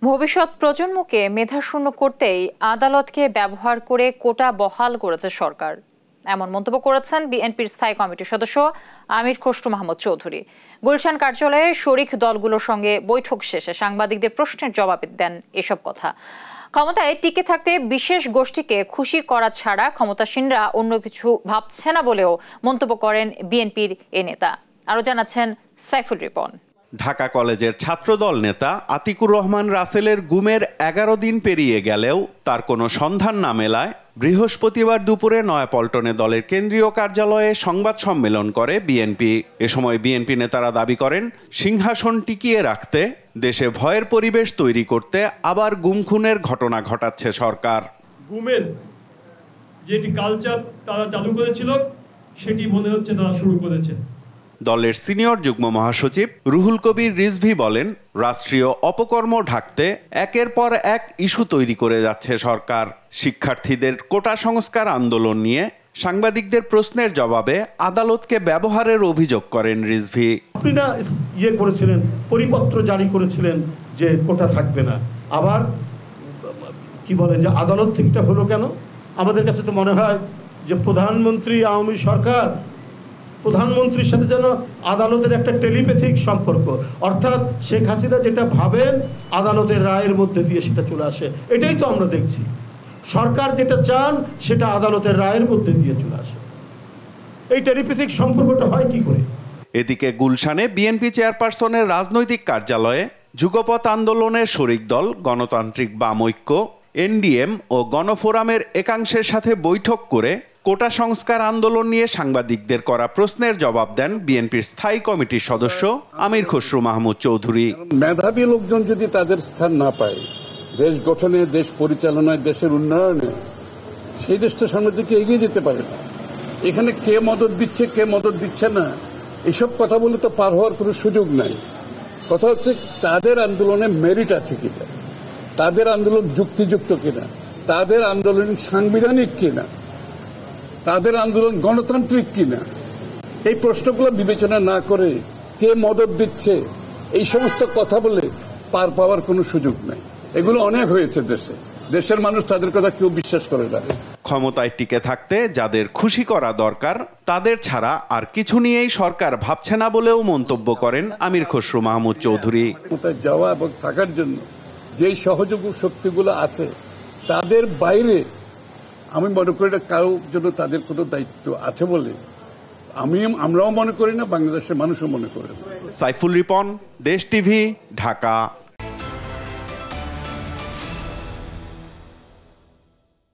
ভবিষ্যৎ প্রজন্মকে মেধাশূন্য করতেই আদালতকে ব্যবহার করে কোটা বহাল করেছে সরকার, এমন মন্তব্য করেছেন বিএনপির স্থায়ী কমিটির সদস্য আমির খসরু মাহমুদ চৌধুরী। গুলশান কার্যালয়ে শরিক দলগুলোর সঙ্গে বৈঠক শেষে সাংবাদিকদের প্রশ্নের জবাবে দেন এসব কথা। ক্ষমতায় টিকে থাকতে বিশেষ গোষ্ঠীকে খুশি করা ছাড়া ক্ষমতাসীনরা অন্য কিছু ভাবছে না বলেও মন্তব্য করেন বিএনপির এ নেতা। আরো জানাচ্ছেন সাইফুল রিপন। ঢাকা কলেজের ছাত্রদল নেতা আতিকুর রহমান রাসেলের গুমের 11 দিন পেরিয়ে গেলেও তার কোনো সন্ধান না মেলায় বৃহস্পতিবার দুপুরে নয়াপল্টনে দলের কেন্দ্রীয় কার্যালয়ে সংবাদ সম্মেলন করে বিএনপি। এ সময় বিএনপি নেতারা দাবি করেন, সিংহাসন টিকিয়ে রাখতে দেশে ভয়ের পরিবেশ তৈরি করতে আবার গুম খুনের ঘটনা ঘটাচ্ছে সরকার। গুমের যেটি কালচার তারা চালু করেছিল সেটি মনে হচ্ছে তারা শুরু করেছে। দলের সিনিয়র যুগ্ম মহাসচিব রুহুল কবির রিজভী বলেন, রাষ্ট্রীয় অপকর্ম ঢাকতে একের পর এক ইস্যু তৈরি করে যাচ্ছে সরকার। শিক্ষার্থীদের কোটা সংস্কার আন্দোলন নিয়ে সাংবাদিকদের প্রশ্নের জবাবে আদালতকে ব্যবহারের অভিযোগ করেন রিজভী। আপনি না করেছিলেন, পরিপত্র জারি করেছিলেন যে কোটা থাকবে না, আবার কি বলে যে আদালত থেকে হলো কেন? আমাদের কাছে তো মনে হয় যে প্রধানমন্ত্রী আওয়ামী সরকার, প্রধানমন্ত্রীর সাথে যেন আদালতের একটা টেলিপ্যাথিক সম্পর্ক, অর্থাৎ শেখ হাসিনা যেটা ভাবেন আদালতের রায়ের মধ্যে দিয়ে সেটা চলে আসে। এটাই তো আমরা দেখছি, সরকার যেটা চান সেটা আদালতের রায়ের মধ্যে দিয়ে চলে আসে। এই টেলিপ্যাথিক সম্পর্কটা হয় কি করে? এদিকে গুলশানে বিএনপি চেয়ারপারসনের রাজনৈতিক কার্যালয়ে যুগপৎ আন্দোলনের শরিক দল গণতান্ত্রিক বাম ঐক্য, এনডিএম ও গণফোরামের একাংশের সাথে বৈঠক করে কোটা সংস্কার আন্দোলন নিয়ে সাংবাদিকদের করা প্রশ্নের জবাব দেন বিএনপির স্থায়ী কমিটির সদস্য আমির খসরু মাহমুদ চৌধুরী। মেধাবী লোকজন যদি তাদের স্থান না পায় দেশ গঠনে, দেশ পরিচালনায়, দেশের উন্নয়নে, সেই দেশটা সামনের দিকে এগিয়ে যেতে পারে না। এখানে কে মদত দিচ্ছে, কে মদত দিচ্ছে না, এসব কথা বলে তো পার হওয়ার কোনো সুযোগ নাই। কথা হচ্ছে তাদের আন্দোলনে মেরিট আছে কিনা, তাদের আন্দোলন যুক্তিযুক্ত কিনা, তাদের আন্দোলন সাংবিধানিক কিনা, তাদের আন্দোলন গণতান্ত্রিক কিনা, এই প্রশ্নগুলো বিবেচনা না করে কে মদত দিচ্ছে এই সমস্ত কথা বলে পার পাওয়ার কোনো সুযোগ নাই। এগুলো অনেক হয়েছে দেশে, দেশের মানুষ তাদের কথা কেউ বিশ্বাস করে না। ক্ষমতায় টিকে থাকতে যাদের খুশি করা দরকার তাদের ছাড়া আর কিছু নিয়েই সরকার ভাবছে না বলেও মন্তব্য করেন আমির খসরু মাহমুদ চৌধুরী। ক্ষমতায় যাওয়া এবং থাকার জন্য যেই সহযোগী শক্তিগুলো আছে তাদের বাইরে আমি মনে করি না কারো জন্য তাদের কোনো দায়িত্ব আছে বলে আমরাও মনে করি না, বাংলাদেশের মানুষও মনে করে না। সাইফুল রিপন, দেশ টিভি, ঢাকা।